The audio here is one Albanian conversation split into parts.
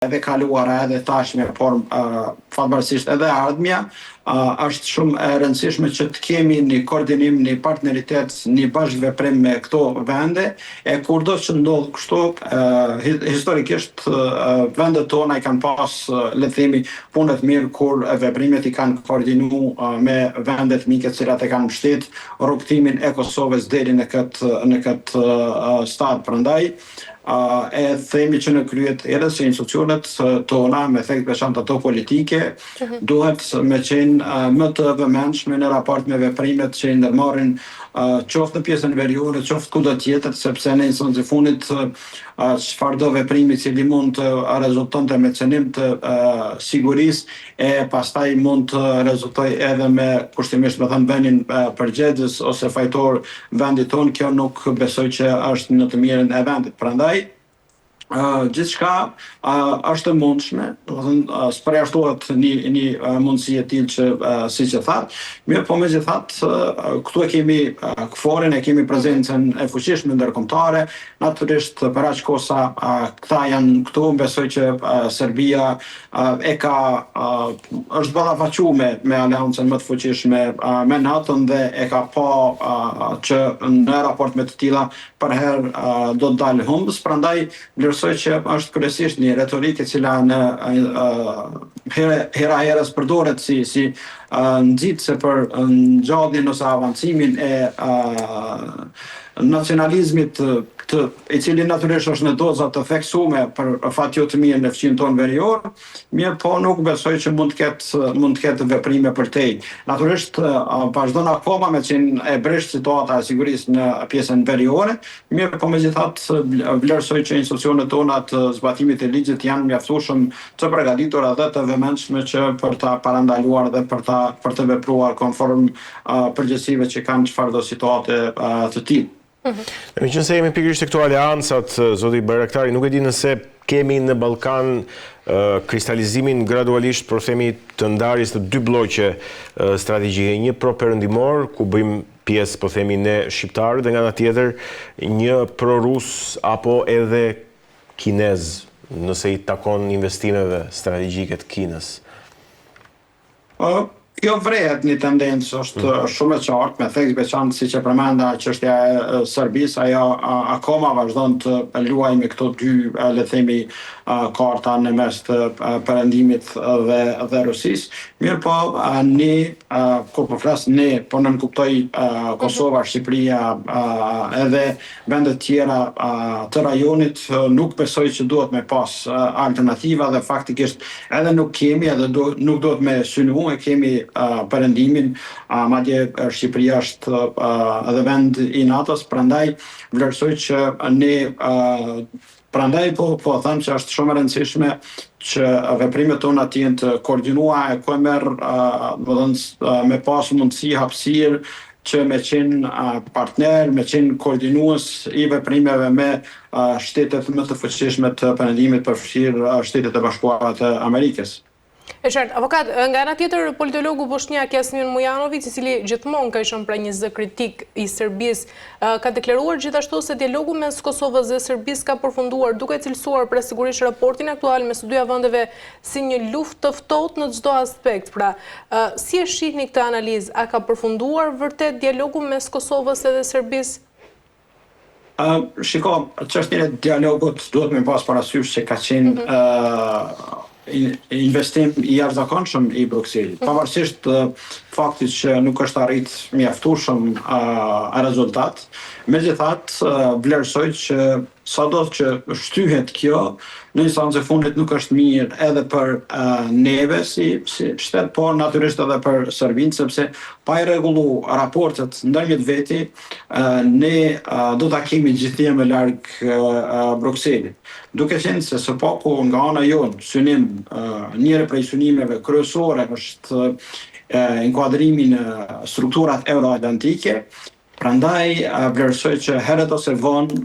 edhe kaluara edhe tashme, por fatmirësisht edhe ardhmja, është shumë e rëndësishme që të kemi një koordinim, një partneritet, një bashkëveprim me këto vende, e kurdo që ndodh kështu, historikisht vendet tona i kanë pas, le të themi, punët mirë kur veprimet i kanë koordinu me vendet mike të cilat e kanë mbështet rrugtimin e Kosovës deri në këtë stad. Prandaj e themi që në kryet edhe se institucionet tona, me thekë veçantë ato politike, duhet me qenë më të vëmendshme në raport me veprimet që i ndërmarrin qoftë në pjesën veriore, qoftë kudo tjetër, sepse në instancën e fundit çfarëdo veprimi i cili mund të rezultonte me cënim të sigurisë e pastaj mund të rezultojë edhe me kushtimisht me thënë vendin përgjegjës ose fajtor vendit tonë, kjo nuk besoj që është në të mirën e vendit. Prandaj gjithçka është e mundshme, përjashtohet një mundësi e tillë që siç e thatë, mirë po megjithatë këtu e kemi KFOR-in, e kemi prezencën e fuqishme ndërkombëtare, natyrisht për aq kohë sa këta janë këtu, besoj që Serbia është ballafaquar me aleancën më të fuqishme me NATO-n dhe e ka pa që në raport me të tilla për herë do të dalë humbës, prandaj vlerësoj që është kryesisht një retorikë e cila në hera herës përdoret si nxitse për ngjalljen ose avancimin e nacionalizmit i cili natyrisht është në doza të theksuar për fat jo të mirë në fqin tonë verior, mirë po nuk besoj që mund të ketë veprime përtej. Natyrisht vazhdon akoma me qenë e brisht situata e sigurisë në pjesën veriore, mirë po megjithatë vlerësoj që institucionet tona të zbatimit të ligjit janë mjaftueshëm të përgatitura dhe të vëmendshme që për ta parandaluar dhe për të vepruar konform përgjegjësive që kanë çfarëdo situate të tillë. Me qenë se jemi pikërisht këto aleancat, zoti Bayraktari, nuk e di nëse kemi në Ballkan kristalizimin gradualisht, por themi të ndarjes të dy bloqe strategjike, një pro-perëndimor, ku bëjmë pjesë, po themi ne shqiptarët, dhe nga ana tjetër një pro-rus apo edhe kinez, nëse i takon investimeve strategjike të Kinës. Kjo vrehet një tendencë, është shumë e qartë, me thekë veçantë siç e përmenda çështja e Serbisë, ajo akoma vazhdon të luajë me këto dy, le të themi, karta në mes të perëndimit dhe Rusisë. Mirë po, kur po flas ne, po nën kuptoj Kosova, Shqipëria edhe vendet tjera të rajonit, nuk besoj që duhet me pas alternativa dhe faktikisht edhe nuk kemi, edhe nuk duhet me synu, e kemi perëndimin, madje Shqipëria është edhe vend i NATO-s, prandaj vlerësoj që ne prandaj po them që është shumë e rëndësishme që veprimet tona të jenë të koordinuara, ku e merr me pas mundësi hapësirë që me qenë partner, me qenë koordinues i veprimeve me shtetet më të fuqishme të perëndimit, përfshirë Shtetet e Bashkuara të Amerikës. E qartë, avokat, nga ana tjetër, politologu bosnjak Jasmin Mujanović, i cili gjithmonë ka qenë pra një zë kritik i Serbisë, ka deklaruar gjithashtu se dialogu mes Kosovës dhe Serbisë ka përfunduar, duke cilësuar pra sigurisht raportin aktual mes dy vendeve si një luftë të ftohtë në çdo aspekt. Pra, si e shihni këtë analizë? A ka përfunduar vërtet dialogu mes Kosovës edhe Serbisë? Shiko, çështja e dialogut duhet me pas parasysh që ka qenë investim i jashtëzakonshëm i Brukselit. Pavarësisht faktit që nuk është arrit mjaftueshëm rezultat, megjithatë vlerësoj që sado që shtyhet kjo, në instancën e fundit nuk është mirë edhe për neve si shtet, por natyrisht edhe për Serbinë, sepse pa i rregullu raportet ndërmjet veti, ne do ta kemi gjithë më larg Brukselit. Duke qenë se së paku nga ana jonë, synim, njëri prej synimeve kryesore është inkuadrimi në strukturat euroatlantike, Prandaj vlerësoj që herët ose vonë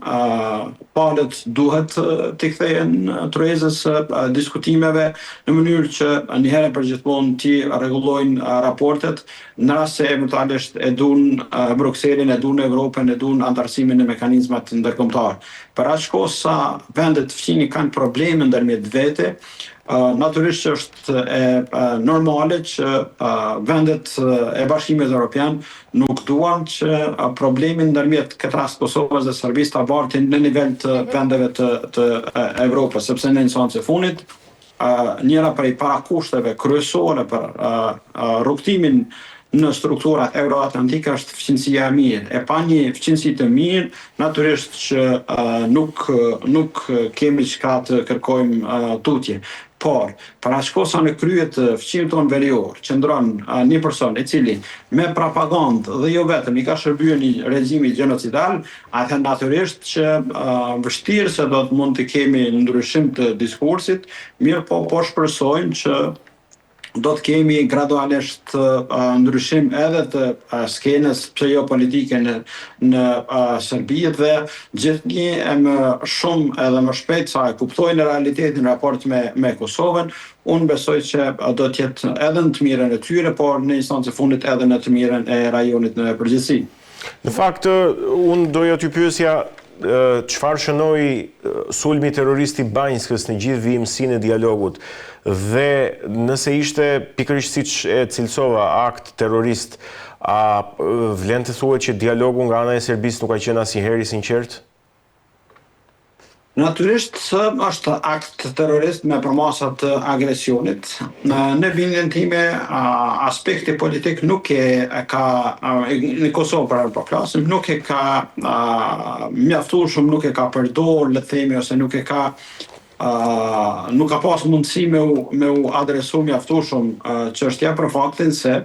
palët duhet t'i kthehen truezës diskutimeve në mënyrë që një herë për gjithmonë t'i rregullojnë raportet në rast se eventualisht e duan Brukselin, e duan Evropën, e duan antarësimin e mekanizmat ndërkombëtar. Për aq kohë sa vendet fqinj kanë probleme ndërmjet vete, natyrisht që është normale që vendet e Bashkimit Evropian nuk duan që problemin ndërmjet këtë rast Kosovës dhe Serbisë ta bartin në nivel të vendeve të Evropës, sepse në instancë e fundit njëra prej parakushteve kryesore për rrugtimin në strukturat euroatlantike është fqinësia e mirë. E pa një fqinësi të mirë, natyrisht që nuk kemi çka të kërkojmë tutje. Por, për aq kohë sa në krye të fqinjit tonë verior, qëndron një person i cili me propagandë dhe jo vetëm i ka shërbyer një regjimi genocidal, atë natyrisht që vështirë se do të mund të kemi ndryshim të diskursit, mirë po shpresojmë që do të kemi gradualisht ndryshim edhe të skenës pse jo politike në Serbi dhe gjithnjë e më shumë edhe më shpejt sa e kuptojnë realitetin në raport me Kosovën, unë besoj që do të jetë edhe në të mirën e tyre, por në instancë fundit edhe në të mirën e rajonit në përgjithësi. Në fakt, unë doja t'ju pyesja çfarë shënoi sulmi terrorist i Banjskës në gjithë vijimësinë e dialogut dhe nëse ishte pikërisht siç e cilësova akt terrorist, a vlen të thuhet që dialogu nga ana e Serbisë nuk ka qenë asnjëherë i sinqert? Natyrisht është akt terrorist me përmasa të agresionit. Në bindjen time, aspekti politik nuk e ka, në Kosovë për flasim, nuk e ka mjaftueshëm, nuk e ka përdorur, le të themi, ose nuk ka pas mundësi me u adresu mjaftueshëm çështja për faktin se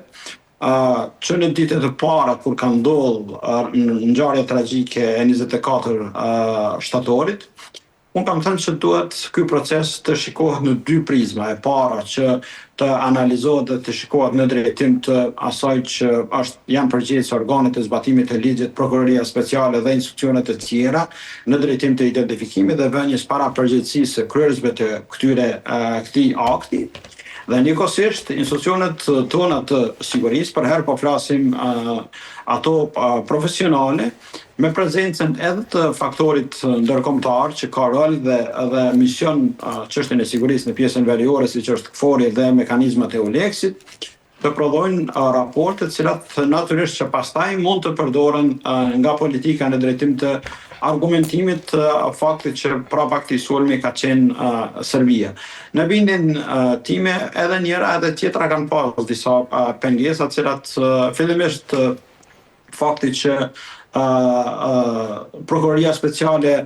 që në ditët e para kur ka ndodhur ngjarja tragjike e 24 shtatorit, unë kam thënë që duhet ky proces të shikohet në dy prizma. E para që të analizohet dhe të shikohet në drejtim të asaj që janë përgjegjës organet e zbatimit të ligjit, prokuroria speciale dhe institucionet e tjera në drejtim të identifikimit dhe vënies para përgjegjësisë së kryerësve të këtij akti. Dhe njëkohësisht institucionet tona të sigurisë, për herë po flasim ato profesionale, me prezencën edhe të faktorit ndërkombëtar që ka rol dhe mision çështjen e sigurisë në pjesën veriore, siç është KFOR-i dhe mekanizmat e EULEX-it, të prodhojnë raporte të cilat natyrisht që pastaj mund të përdoren nga politika në drejtim të argumentimit të faktit që prapa këtij sulmi ka qenë Serbia. Në bindjen time edhe njëra edhe tjetra kanë pas disa pengesa të cilat fillimisht fakti që prokuroria speciale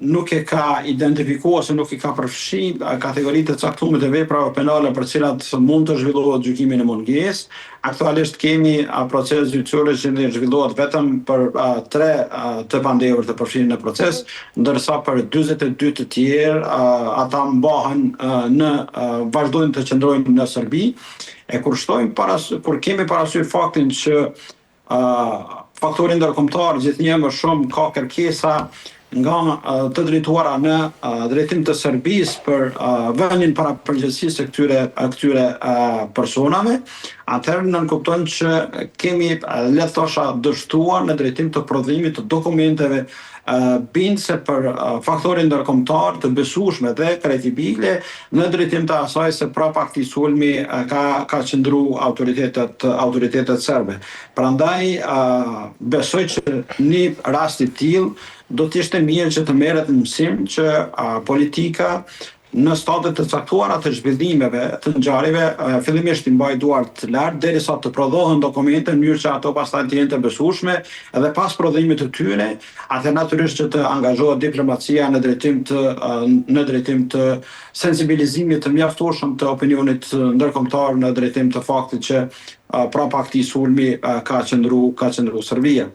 nuk e ka identifikuar ose nuk i ka përfshi kategoritë të caktuara të veprave penale për cilat mund të zhvillohet gjykimi në mungesë. Aktualisht kemi proces gjyqësor që zhvillohet vetëm për 3 të pandehur të përfshirë në proces, ndërsa për 42 të tjerë ata mbahen vazhdojnë të qëndrojnë në Serbi. E kur kemi parasysh faktin që faktorin ndërkombëtar gjithnjë më shumë ka kërkesa nga të drejtuara në drejtim të Serbisë për vënien para përgjegjësisë këtyre personave, atëherë nënkupton që kemi le të thosha dështuar në drejtim të prodhimit të dokumenteve bindëse për faktorin ndërkombëtar të besueshme dhe kredibile në drejtim të asaj se prapa këtij sulmi ka qëndruar autoritetet serbe. Prandaj besoj që në rast të tillë do të ishte mirë që të merret në mësim që politika në stadet të caktuara të zhvillimeve të ngjarjeve fillimisht i mbaj duart lart derisa të prodhohen dokumente në mënyrë që ato pastaj të jenë të besueshme dhe pas prodhimit të tyre, atë natyrisht që të angazhohet diplomacia në drejtim të sensibilizimit të mjaftueshëm të opinionit ndërkombëtar në drejtim të faktit që prapa këtij sulmi ka qëndruar Serbia.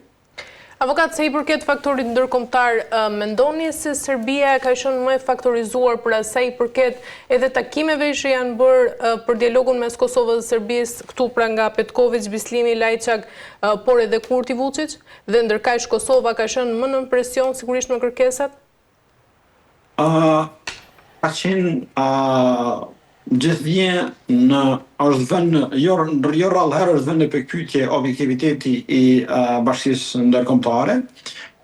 Avokat, se i përket faktorit ndërkombëtar, mendoni se Serbia ka qenë më e faktorizuar për sa i përket edhe takimeve që janë bërë për dialogun mes Kosovës dhe Serbisë këtu pra nga Petković, Bislimi, Lajçak, por edhe Kurti Vučić, dhe ndërkaq Kosova ka qenë më në presion sigurisht me kërkesat? Ka qenë gjithvje është vënë, jo rallëherë është vënë në pikpyetje objektiviteti i bashkisë ndërkombëtare,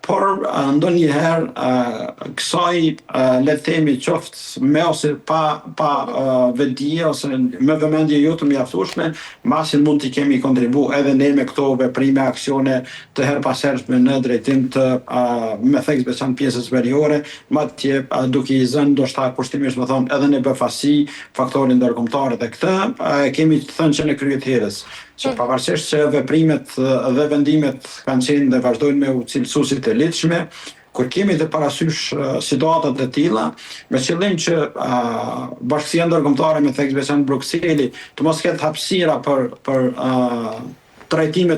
por ndonjëherë kësaj le të themi qoftë me ose pa vetdije ose me vëmendje jo të mjaftueshme, masin mund t'i kemi kontribu edhe ne me këto veprime, aksione të herpasershme në drejtim të me thekë veçantë pjesës veriore, madje duke i zënë ndoshta kushtimisht më thonë edhe në befasi faktorin ndërkombëtar dhe këtë kemi thënë që në kryet herës. Që pavarësisht që veprimet dhe vendimet kanë qenë dhe vazhdojnë me u cilësu si të lidhshme, kur kemi të parasysh situatat të tilla, me qëllim që Bashkësia Ndërkombëtare me thekë veçantë Brukseli të mos ketë hapësira për trajtime